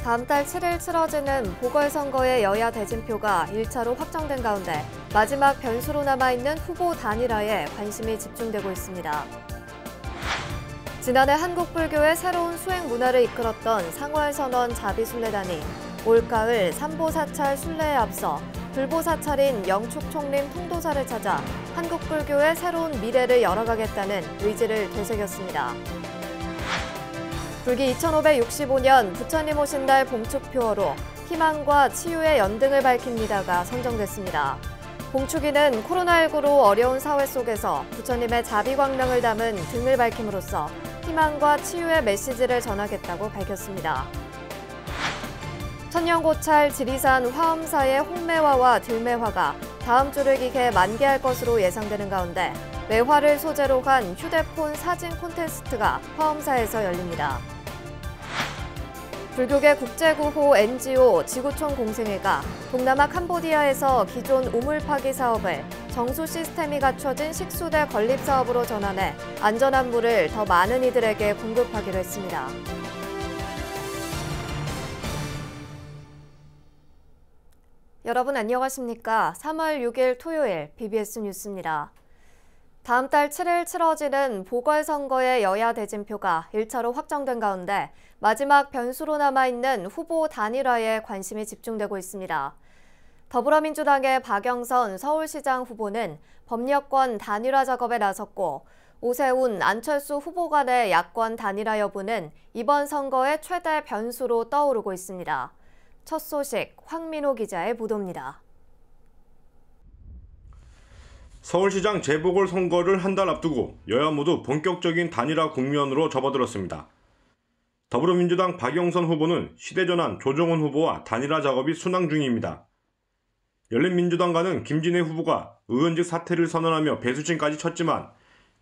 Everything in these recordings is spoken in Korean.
다음 달 7일 치러지는 보궐선거의 여야 대진표가 1차로 확정된 가운데 마지막 변수로 남아있는 후보 단일화에 관심이 집중되고 있습니다. 지난해 한국불교의 새로운 수행 문화를 이끌었던 상월선원 자비순례단이 올가을 삼보사찰 순례에 앞서 불보사찰인 영축총림 통도사를 찾아 한국불교의 새로운 미래를 열어가겠다는 의지를 되새겼습니다. 불기 2565년 부처님 오신 날 봉축표어로 희망과 치유의 연등을 밝힙니다가 선정됐습니다. 봉축이는 코로나19로 어려운 사회 속에서 부처님의 자비광명을 담은 등을 밝힘으로써 희망과 치유의 메시지를 전하겠다고 밝혔습니다. 천년고찰 지리산 화엄사의 홍매화와 들매화가 다음 주를 기해 만개할 것으로 예상되는 가운데 매화를 소재로 한 휴대폰 사진 콘테스트가 화엄사에서 열립니다. 불교계 국제구호 NGO 지구촌 공생회가 동남아 캄보디아에서 기존 우물 파기 사업을 정수 시스템이 갖춰진 식수대 건립 사업으로 전환해 안전한 물을 더 많은 이들에게 공급하기로 했습니다. 여러분 안녕하십니까? 3월 6일 토요일 BBS 뉴스입니다. 다음 달 7일 치러지는 보궐선거의 여야 대진표가 1차로 확정된 가운데 마지막 변수로 남아있는 후보 단일화에 관심이 집중되고 있습니다. 더불어민주당의 박영선 서울시장 후보는 법률권 단일화 작업에 나섰고 오세훈, 안철수 후보 간의 야권 단일화 여부는 이번 선거의 최대 변수로 떠오르고 있습니다. 첫 소식 황민호 기자의 보도입니다. 서울시장 재보궐선거를 한 달 앞두고 여야 모두 본격적인 단일화 국면으로 접어들었습니다. 더불어민주당 박영선 후보는 시대전환 조정훈 후보와 단일화 작업이 순항 중입니다. 열린민주당과는 김진애 후보가 의원직 사퇴를 선언하며 배수진까지 쳤지만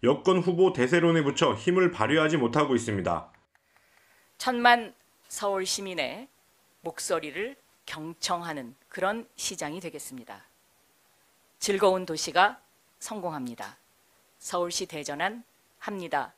여권 후보 대세론에 붙여 힘을 발휘하지 못하고 있습니다. 천만 서울 시민의 목소리를 경청하는 그런 시장이 되겠습니다. 즐거운 도시가 성공합니다. 서울시 대전환 합니다.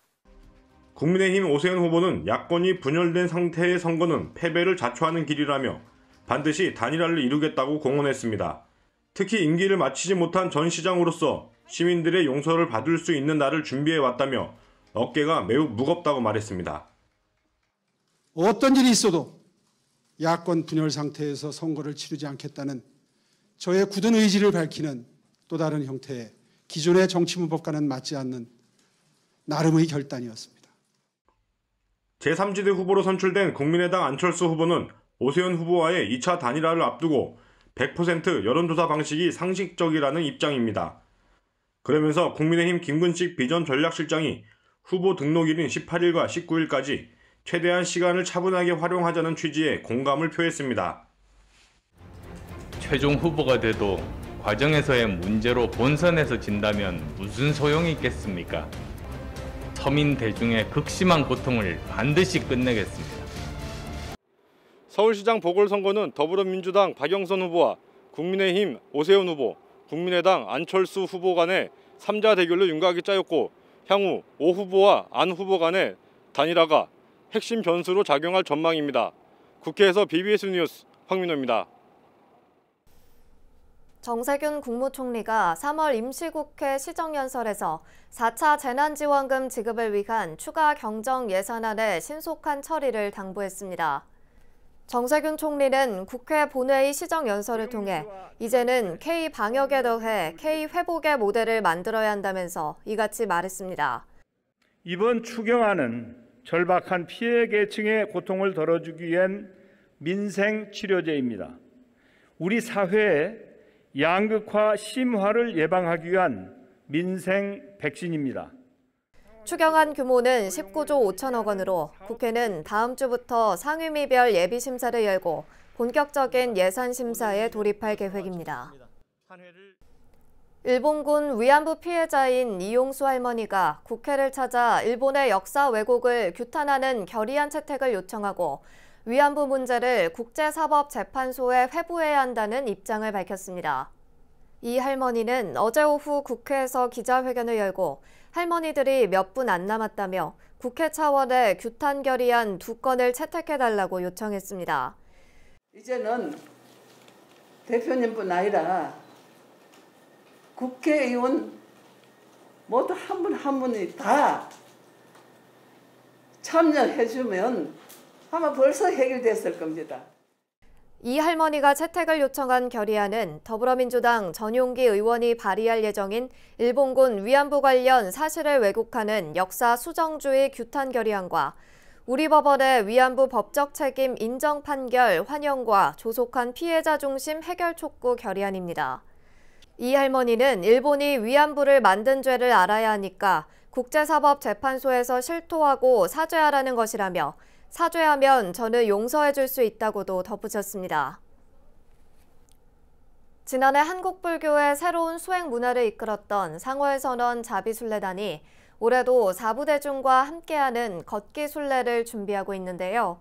국민의힘 오세훈 후보는 야권이 분열된 상태의 선거는 패배를 자초하는 길이라며 반드시 단일화를 이루겠다고 공언했습니다. 특히 임기를 마치지 못한 전 시장으로서 시민들의 용서를 받을 수 있는 날을 준비해왔다며 어깨가 매우 무겁다고 말했습니다. 어떤 일이 있어도 야권 분열 상태에서 선거를 치르지 않겠다는 저의 굳은 의지를 밝히는 또 다른 형태의 기존의 정치문법과는 맞지 않는 나름의 결단이었습니다. 제3지대 후보로 선출된 국민의당 안철수 후보는 오세훈 후보와의 2차 단일화를 앞두고 100% 여론조사 방식이 상식적이라는 입장입니다. 그러면서 국민의힘 김근식 비전전략실장이 후보 등록일인 18일과 19일까지 최대한 시간을 차분하게 활용하자는 취지의 공감을 표했습니다. 최종 후보가 돼도 과정에서의 문제로 본선에서 진다면 무슨 소용이 있겠습니까? 서민 대중의 극심한 고통을 반드시 끝내겠습니다. 서울시장 보궐선거는 더불어민주당 박영선 후보와 국민의힘 오세훈 후보, 국민의당 안철수 후보 간의 3자 대결로 윤곽이 짜였고 향후 오 후보와 안 후보 간의 단일화가 핵심 변수로 작용할 전망입니다. 국회에서 BBS 뉴스 황민호입니다. 정세균 국무총리가 3월 임시국회 시정연설에서 4차 재난지원금 지급을 위한 추가 경정 예산안의 신속한 처리를 당부했습니다. 정세균 총리는 국회 본회의 시정연설을 통해 이제는 K방역에 더해 K회복의 모델을 만들어야 한다면서 이같이 말했습니다. 이번 추경안은 절박한 피해 계층의 고통을 덜어주기 위한 민생치료제입니다. 우리 사회의 양극화 심화를 예방하기 위한 민생 백신입니다. 추경안 규모는 19조 5천억 원으로 국회는 다음 주부터 상임위별 예비심사를 열고 본격적인 예산심사에 돌입할 계획입니다. 일본군 위안부 피해자인 이용수 할머니가 국회를 찾아 일본의 역사 왜곡을 규탄하는 결의안 채택을 요청하고 위안부 문제를 국제사법재판소에 회부해야 한다는 입장을 밝혔습니다. 이 할머니는 어제 오후 국회에서 기자회견을 열고 할머니들이 몇 분 안 남았다며 국회 차원에 규탄 결의안 2건을 채택해달라고 요청했습니다. 이제는 대표님뿐 아니라 국회의원 모두 한 분 한 분이 다 참여해주면 아마 벌써 해결됐을 겁니다. 이 할머니가 채택을 요청한 결의안은 더불어민주당 전용기 의원이 발의할 예정인 일본군 위안부 관련 사실을 왜곡하는 역사 수정주의 규탄 결의안과 우리 법원의 위안부 법적 책임 인정 판결 환영과 조속한 피해자 중심 해결 촉구 결의안입니다. 이 할머니는 일본이 위안부를 만든 죄를 알아야 하니까 국제사법재판소에서 실토하고 사죄하라는 것이라며 사죄하면 저는 용서해 줄 수 있다고도 덧붙였습니다. 지난해 한국불교의 새로운 수행 문화를 이끌었던 상월선언 자비순례단이 올해도 사부대중과 함께하는 걷기 순례를 준비하고 있는데요.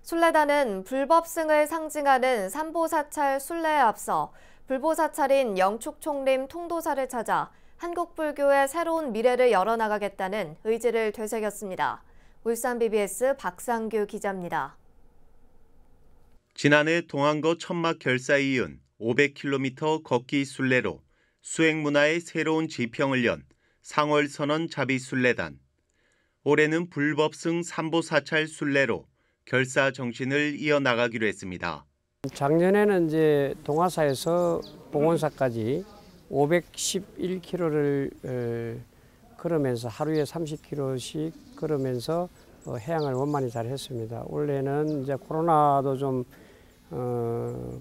순례단은 불법승을 상징하는 삼보사찰 순례에 앞서 불보사찰인 영축총림 통도사를 찾아 한국불교의 새로운 미래를 열어나가겠다는 의지를 되새겼습니다. 울산 BBS 박상규 기자입니다. 지난해 동안거 천막 결사에 이은 500km 걷기 순례로 수행 문화의 새로운 지평을 연 상월선언 자비순례단. 올해는 불법승 삼보사찰 순례로 결사 정신을 이어나가기로 했습니다. 작년에는 이제 동화사에서 봉원사까지 511km를 걸으면서 하루에 30km씩 걸으면서 해양을 원만히 잘 했습니다. 올해는 이제 코로나도 좀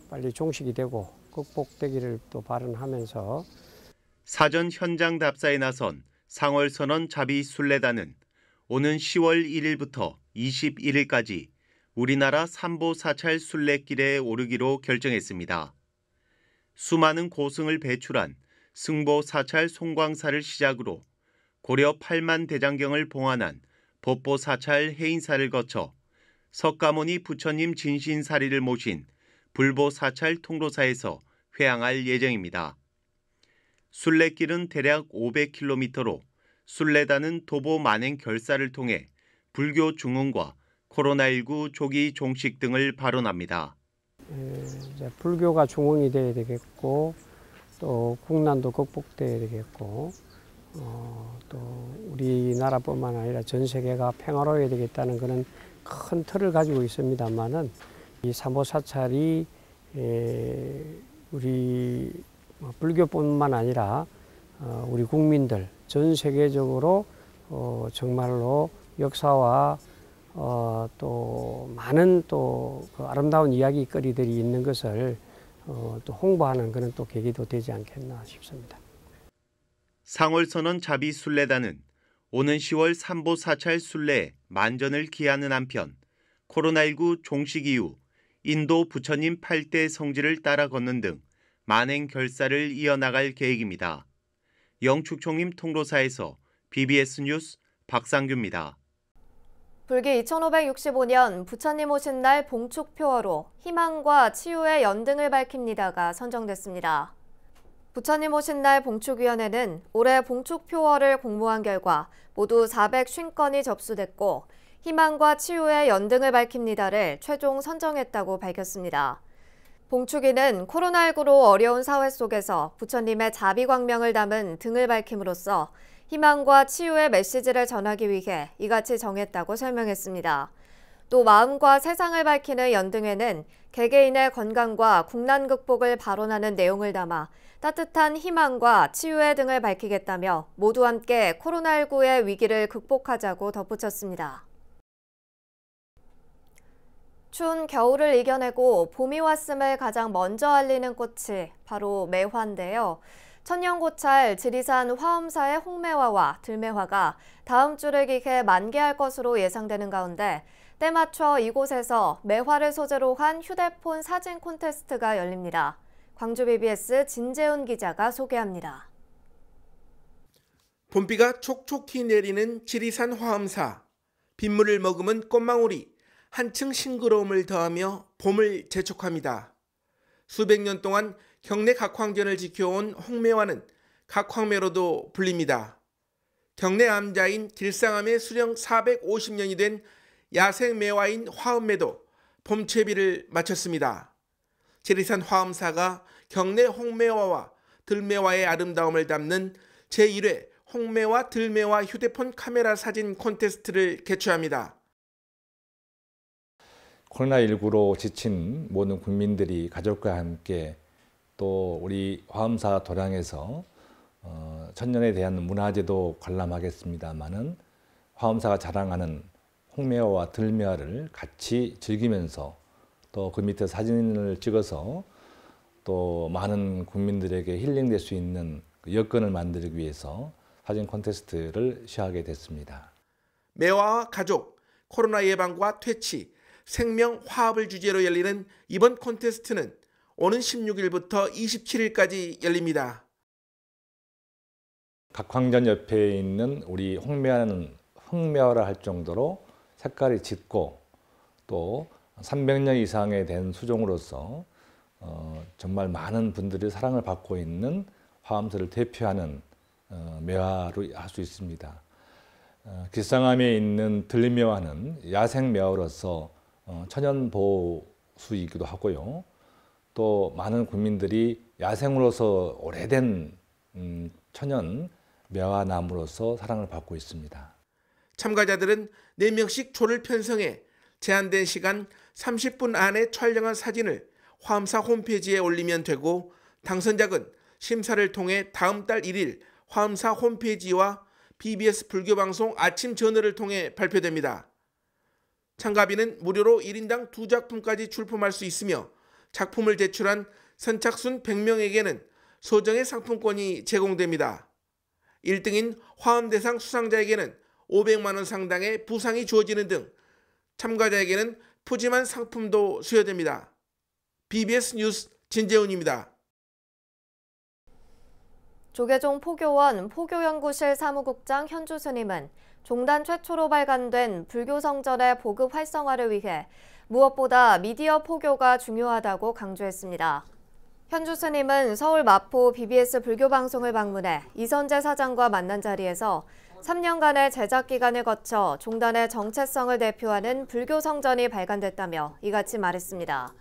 빨리 종식이 되고 극복되기를 또 바라면서 사전 현장 답사에 나선 상월선언 자비순례단은 오는 10월 1일부터 21일까지 우리나라 삼보사찰 순례길에 오르기로 결정했습니다. 수많은 고승을 배출한 승보사찰 송광사를 시작으로 고려 8만 대장경을 봉안한 법보사찰 해인사를 거쳐 석가모니 부처님 진신사리를 모신 불보사찰 통도사에서 회항할 예정입니다. 순례길은 대략 500km로 순례단은 도보 만행 결사를 통해 불교 중흥과 코로나19 조기 종식 등을 발언합니다. 불교가 중흥이 돼야 되겠고 또 국난도 극복돼야 되겠고 또 우리나라뿐만 아니라 전 세계가 평화로워야 되겠다는 그런 큰 틀을 가지고 있습니다만은 이 삼보사찰이 우리 불교뿐만 아니라 우리 국민들 전 세계적으로 정말로 역사와 또 많은 또 그 아름다운 이야기거리들이 있는 것을 또 홍보하는 그런 또 계기도 되지 않겠나 싶습니다. 상월선언 자비순례단은 오는 10월 삼보사찰 순례에 만전을 기하는 한편 코로나19 종식 이후 인도 부처님 8대 성지를 따라 걷는 등 만행 결사를 이어나갈 계획입니다. 영축총림 통도사에서 BBS 뉴스 박상규입니다. 불기 2565년 부처님 오신 날 봉축표어로 희망과 치유의 연등을 밝힙니다가 선정됐습니다. 부처님 오신 날 봉축위원회는 올해 봉축표어를 공모한 결과 모두 450건이 접수됐고 희망과 치유의 연등을 밝힙니다를 최종 선정했다고 밝혔습니다. 봉축위는 코로나19로 어려운 사회 속에서 부처님의 자비광명을 담은 등을 밝힘으로써 희망과 치유의 메시지를 전하기 위해 이같이 정했다고 설명했습니다. 또 마음과 세상을 밝히는 연등에는 개개인의 건강과 국난 극복을 발언하는 내용을 담아 따뜻한 희망과 치유의 등을 밝히겠다며 모두 함께 코로나19의 위기를 극복하자고 덧붙였습니다. 추운 겨울을 이겨내고 봄이 왔음을 가장 먼저 알리는 꽃이 바로 매화인데요. 천년고찰 지리산 화엄사의 홍매화와 들매화가 다음 주를 기해 만개할 것으로 예상되는 가운데 때 맞춰 이곳에서 매화를 소재로 한 휴대폰 사진 콘테스트가 열립니다. 광주 BBS 진재훈 기자가 소개합니다. 봄비가 촉촉히 내리는 지리산 화엄사. 빗물을 머금은 꽃망울이 한층 싱그러움을 더하며 봄을 재촉합니다. 수백 년 동안 경내 각황전을 지켜온 홍매화는 각황매로도 불립니다. 경내 암자인 길상암의 수령 450년이 된 야생 매화인 화엄매도 봄채비를 마쳤습니다. 지리산 화엄사가 경내 홍매화와 들매화의 아름다움을 담는 제1회 홍매화 들매화 휴대폰 카메라 사진 콘테스트를 개최합니다. 코로나19로 지친 모든 국민들이 가족과 함께 또 우리 화엄사 도량에서 천년에 대한 문화재도 관람하겠습니다마는 화엄사가 자랑하는 홍매화와 들매화를 같이 즐기면서 또 그 밑에 사진을 찍어서 또 많은 국민들에게 힐링될 수 있는 여건을 만들기 위해서 사진 콘테스트를 시작하게 됐습니다. 매화와 가족, 코로나 예방과 퇴치, 생명, 화합을 주제로 열리는 이번 콘테스트는 오는 16일부터 27일까지 열립니다. 각황전 옆에 있는 우리 홍매화는 흑매화라 할 정도로 색깔이 짙고 또 300년 이상에 된 수종으로서 정말 많은 분들이 사랑을 받고 있는 화엄사를 대표하는 매화로 할 수 있습니다. 길상암에 있는 들매화는 야생 매화로서 천연 보수이기도 하고요. 또 많은 국민들이 야생으로서 오래된 천연 매화나무로서 사랑을 받고 있습니다. 참가자들은 4명씩 조를 편성해 제한된 시간 30분 안에 촬영한 사진을 화엄사 홈페이지에 올리면 되고 당선작은 심사를 통해 다음 달 1일 화엄사 홈페이지와 BBS 불교방송 아침 저널을 통해 발표됩니다. 참가비는 무료로 1인당 2작품까지 출품할 수 있으며 작품을 제출한 선착순 100명에게는 소정의 상품권이 제공됩니다. 1등인 화엄대상 수상자에게는 500만 원 상당의 부상이 주어지는 등 참가자에게는 푸짐한 상품도 수여됩니다. BBS 뉴스 진재훈입니다. 조계종 포교원 포교연구실 사무국장 현주 스님은 종단 최초로 발간된 불교 성전의 보급 활성화를 위해 무엇보다 미디어 포교가 중요하다고 강조했습니다. 현주 스님은 서울 마포 BBS 불교방송을 방문해 이선재 사장과 만난 자리에서 3년간의 제작 기간을 거쳐 종단의 정체성을 대표하는 불교 성전이 발간됐다며 이같이 말했습니다.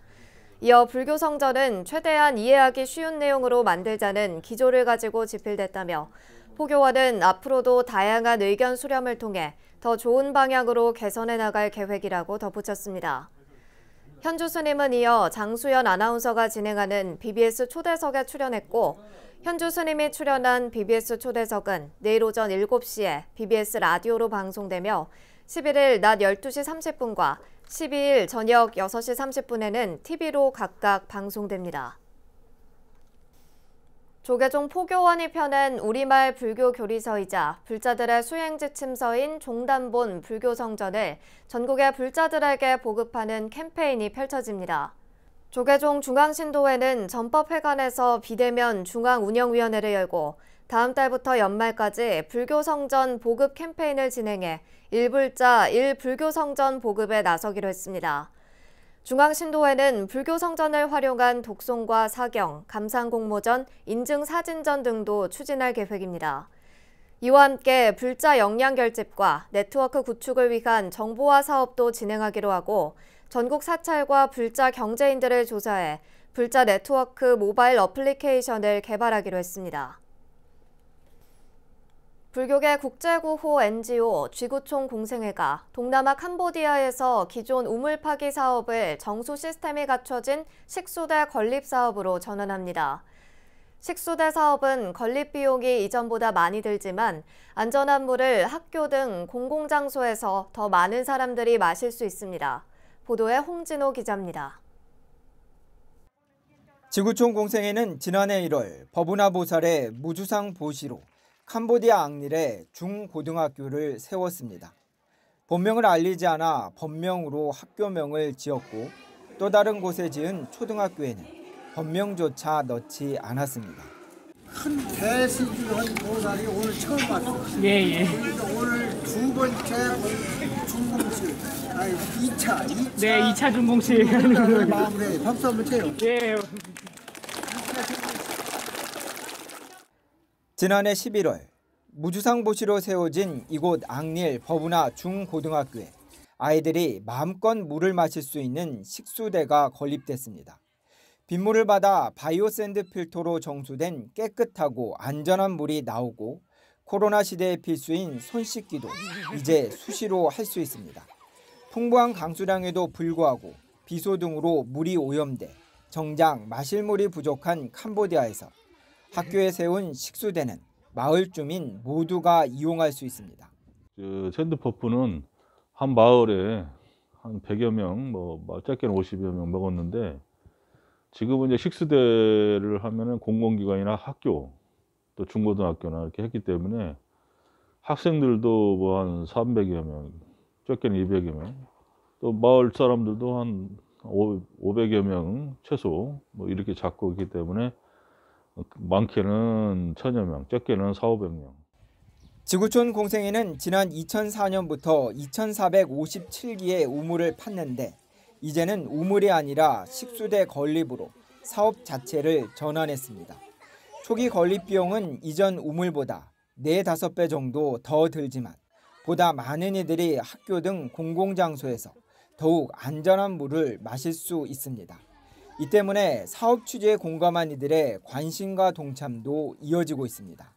이어 불교 성전은 최대한 이해하기 쉬운 내용으로 만들자는 기조를 가지고 집필됐다며 포교원은 앞으로도 다양한 의견 수렴을 통해 더 좋은 방향으로 개선해 나갈 계획이라고 덧붙였습니다. 현주 스님은 이어 장수연 아나운서가 진행하는 BBS 초대석에 출연했고 현주 스님이 출연한 BBS 초대석은 내일 오전 7시에 BBS 라디오로 방송되며 11일 낮 12시 30분과 12일 저녁 6시 30분에는 TV로 각각 방송됩니다. 조계종 포교원이 펴낸 우리말 불교 교리서이자 불자들의 수행 지침서인 종단본 불교 성전을 전국의 불자들에게 보급하는 캠페인이 펼쳐집니다. 조계종 중앙신도회는 전법회관에서 비대면 중앙운영위원회를 열고 다음 달부터 연말까지 불교성전 보급 캠페인을 진행해 1불자 1불교성전 보급에 나서기로 했습니다. 중앙신도회는 불교성전을 활용한 독송과 사경, 감상공모전, 인증사진전 등도 추진할 계획입니다. 이와 함께 불자 역량 결집과 네트워크 구축을 위한 정보화 사업도 진행하기로 하고 전국 사찰과 불자 경제인들을 조사해 불자 네트워크 모바일 어플리케이션을 개발하기로 했습니다. 불교계 국제구호 NGO 쥐구총 공생회가 동남아 캄보디아에서 기존 우물 파기 사업을 정수 시스템이 갖춰진 식수대 건립 사업으로 전환합니다. 식수대 사업은 건립 비용이 이전보다 많이 들지만 안전한 물을 학교 등 공공장소에서 더 많은 사람들이 마실 수 있습니다. 보도에 홍진호 기자입니다. 지구촌 공생회는 지난해 1월 버부나 보살의 무주상 보시로 캄보디아 앙릴에 중고등학교를 세웠습니다. 본명을 알리지 않아 법명으로 학교명을 지었고 또 다른 곳에 지은 초등학교에는 법명조차 넣지 않았습니다. 큰 대신주한 보살이 오늘 처음 왔어요. 예. 오늘 두 번째 중공식, 2차. 네, 2차 중공식 하는 거예요. 마무리 박수 한번 쳐요. 예. 지난해 11월 무주상보시로 세워진 이곳 앙릴 법운하 중고등학교에 아이들이 마음껏 물을 마실 수 있는 식수대가 건립됐습니다. 빗물을 받아 바이오샌드 필터로 정수된 깨끗하고 안전한 물이 나오고 코로나 시대의 필수인 손 씻기도 이제 수시로 할 수 있습니다. 풍부한 강수량에도 불구하고 비소 등으로 물이 오염돼 정작 마실 물이 부족한 캄보디아에서 학교에 세운 식수대는 마을 주민 모두가 이용할 수 있습니다. 샌드퍼프는 한 마을에 한 100여 명, 짧게는 50여 명 먹었는데 지금은 이제 식수대를 하면은 공공기관이나 학교, 또 중고등학교나 이렇게 했기 때문에 학생들도 뭐 한 300여 명, 적게는 200여 명, 또 마을 사람들도 한 500여 명 최소 뭐 이렇게 잡고 있기 때문에 많게는 1000여 명, 적게는 400~500명. 지구촌 공생회는 지난 2004년부터 2,457기의 우물을 팠는데 이제는 우물이 아니라 식수대 건립으로 사업 자체를 전환했습니다. 초기 건립 비용은 이전 우물보다 4~5배 정도 더 들지만 보다 많은 이들이 학교 등 공공장소에서 더욱 안전한 물을 마실 수 있습니다. 이 때문에 사업 취지에 공감한 이들의 관심과 동참도 이어지고 있습니다.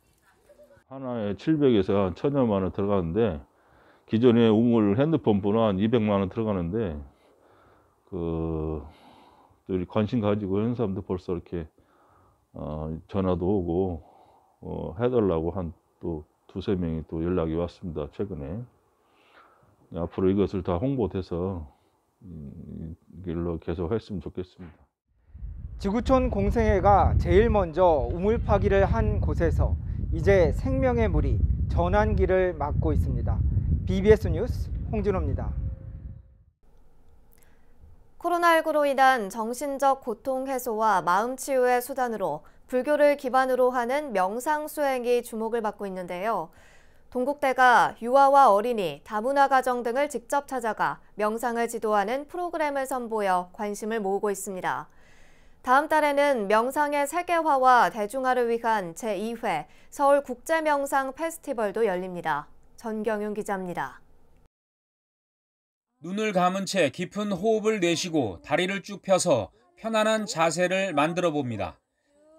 하나에 700에서 한 1000여만 원 들어가는데 기존에 우물 핸드펌프는 한 200만 원 들어가는데 또 관심 가지고 하는 사람들 벌써 이렇게 전화도 오고 해달라고 한 또 2~3명이 또 연락이 왔습니다. 최근에. 앞으로 이것을 다 홍보돼서 길로 계속 했으면 좋겠습니다. 지구촌 공생회가 제일 먼저 우물 파기를 한 곳에서 이제 생명의 물이 전환기를 맞고 있습니다. BBS 뉴스 홍진호입니다. 코로나19로 인한 정신적 고통 해소와 마음 치유의 수단으로 불교를 기반으로 하는 명상 수행이 주목을 받고 있는데요. 동국대가 유아와 어린이, 다문화 가정 등을 직접 찾아가 명상을 지도하는 프로그램을 선보여 관심을 모으고 있습니다. 다음 달에는 명상의 세계화와 대중화를 위한 제2회 서울국제명상 페스티벌도 열립니다. 전경윤 기자입니다. 눈을 감은 채 깊은 호흡을 내쉬고 다리를 쭉 펴서 편안한 자세를 만들어 봅니다.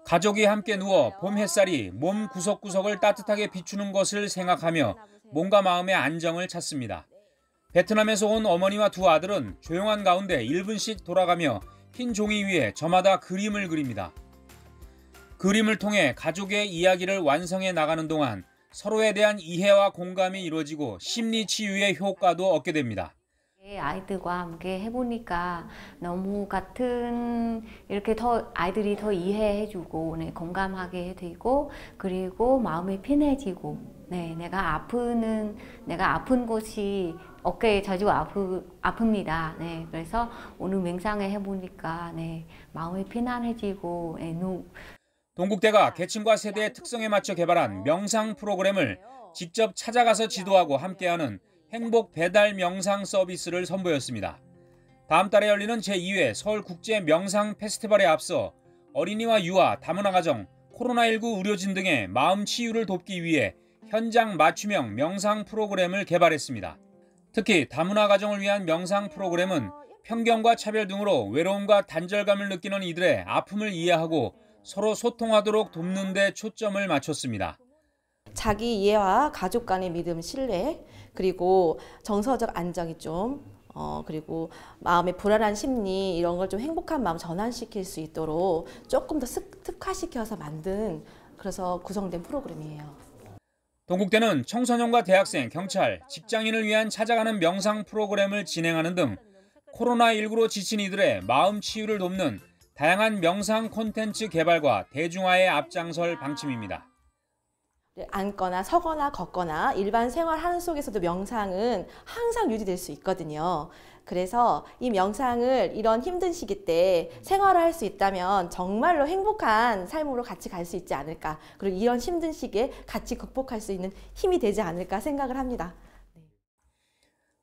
가족이 함께 누워 봄 햇살이 몸 구석구석을 따뜻하게 비추는 것을 생각하며 몸과 마음의 안정을 찾습니다. 베트남에서 온 어머니와 두 아들은 조용한 가운데 1분씩 돌아가며 흰 종이 위에 저마다 그림을 그립니다. 그림을 통해 가족의 이야기를 완성해 나가는 동안 서로에 대한 이해와 공감이 이루어지고 심리 치유의 효과도 얻게 됩니다. 아이들과 함께 해보니까 너무 이렇게 아이들이 더 이해해주고 공감하게 되고 그리고 마음이 편해지고 내가 아픈 곳이 어깨에 자주 아픕니다. 그래서 오늘 명상을 해보니까 마음이 편안해지고 동국대가 계층과 세대의 특성에 맞춰 개발한 명상 프로그램을 직접 찾아가서 지도하고 함께하는 행복 배달 명상 서비스를 선보였습니다. 다음 달에 열리는 제2회 서울국제 명상 페스티벌에 앞서 어린이와 유아, 다문화 가정, 코로나19 의료진 등의 마음 치유를 돕기 위해 현장 맞춤형 명상 프로그램을 개발했습니다. 특히 다문화 가정을 위한 명상 프로그램은 편견과 차별 등으로 외로움과 단절감을 느끼는 이들의 아픔을 이해하고 서로 소통하도록 돕는 데 초점을 맞췄습니다. 자기 이해와 가족 간의 믿음, 신뢰, 그리고 정서적 안정이 그리고 마음의 불안한 심리 이런 걸 좀 행복한 마음 전환시킬 수 있도록 조금 더 특화시켜서 만든 그래서 구성된 프로그램이에요. 동국대는 청소년과 대학생, 경찰, 직장인을 위한 찾아가는 명상 프로그램을 진행하는 등 코로나19로 지친 이들의 마음 치유를 돕는 다양한 명상 콘텐츠 개발과 대중화에 앞장설 방침입니다. 앉거나 서거나 걷거나 일반 생활하는 속에서도 명상은 항상 유지될 수 있거든요. 그래서 이 명상을 이런 힘든 시기 때 생활할 수 있다면 정말로 행복한 삶으로 같이 갈 수 있지 않을까. 그리고 이런 힘든 시기에 같이 극복할 수 있는 힘이 되지 않을까 생각을 합니다.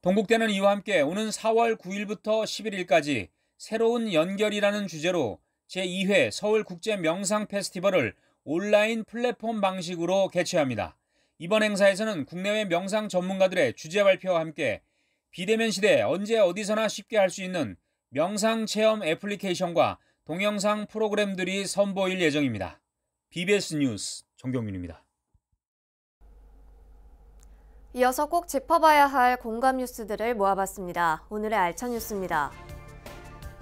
동국대는 이와 함께 오는 4월 9일부터 11일까지 새로운 연결이라는 주제로 제2회 서울국제 명상 페스티벌을 온라인 플랫폼 방식으로 개최합니다. 이번 행사에서는 국내외 명상 전문가들의 주제 발표와 함께 비대면 시대에 언제 어디서나 쉽게 할 수 있는 명상 체험 애플리케이션과 동영상 프로그램들이 선보일 예정입니다. BBS 뉴스 정경윤입니다. 이어서 꼭 짚어봐야 할 공감 뉴스들을 모아봤습니다. 오늘의 알찬 뉴스입니다.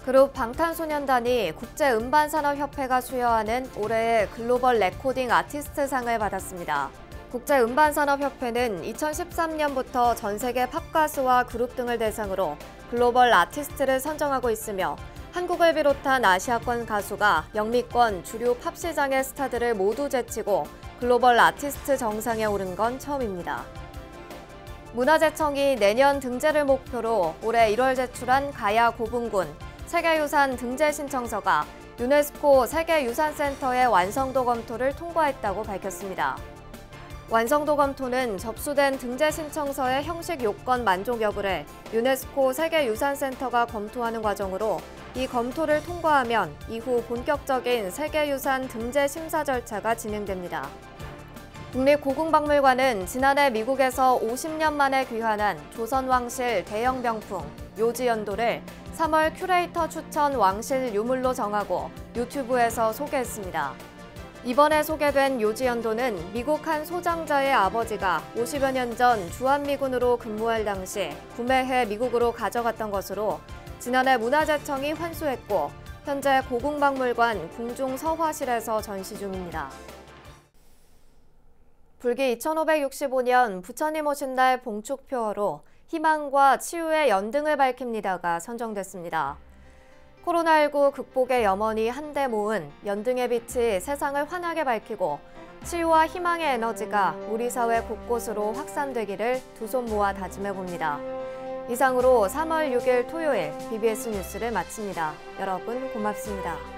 그룹 방탄소년단이 국제음반산업협회가 수여하는 올해의 글로벌 레코딩 아티스트상을 받았습니다. 국제음반산업협회는 2013년부터 전 세계 팝가수와 그룹 등을 대상으로 글로벌 아티스트를 선정하고 있으며 한국을 비롯한 아시아권 가수가 영미권 주류 팝 시장의 스타들을 모두 제치고 글로벌 아티스트 정상에 오른 건 처음입니다. 문화재청이 내년 등재를 목표로 올해 1월 제출한 가야 고분군 세계유산 등재 신청서가 유네스코 세계유산센터의 완성도 검토를 통과했다고 밝혔습니다. 완성도 검토는 접수된 등재 신청서의 형식 요건 만족 여부를 유네스코 세계유산센터가 검토하는 과정으로 이 검토를 통과하면 이후 본격적인 세계유산 등재 심사 절차가 진행됩니다. 국립고궁박물관은 지난해 미국에서 50년 만에 귀환한 조선왕실 대형 병풍 요지연도를 3월 큐레이터 추천 왕실 유물로 정하고 유튜브에서 소개했습니다. 이번에 소개된 요지연도는 미국 한 소장자의 아버지가 50여 년 전 주한미군으로 근무할 당시 구매해 미국으로 가져갔던 것으로 지난해 문화재청이 환수했고 현재 고궁박물관 궁중서화실에서 전시 중입니다. 불기 2565년 부처님 오신 날 봉축표어로 희망과 치유의 연등을 밝힙니다가 선정됐습니다. 코로나19 극복의 염원이 한데 모은 연등의 빛이 세상을 환하게 밝히고 치유와 희망의 에너지가 우리 사회 곳곳으로 확산되기를 두 손 모아 다짐해봅니다. 이상으로 3월 6일 토요일 BBS 뉴스를 마칩니다. 여러분 고맙습니다.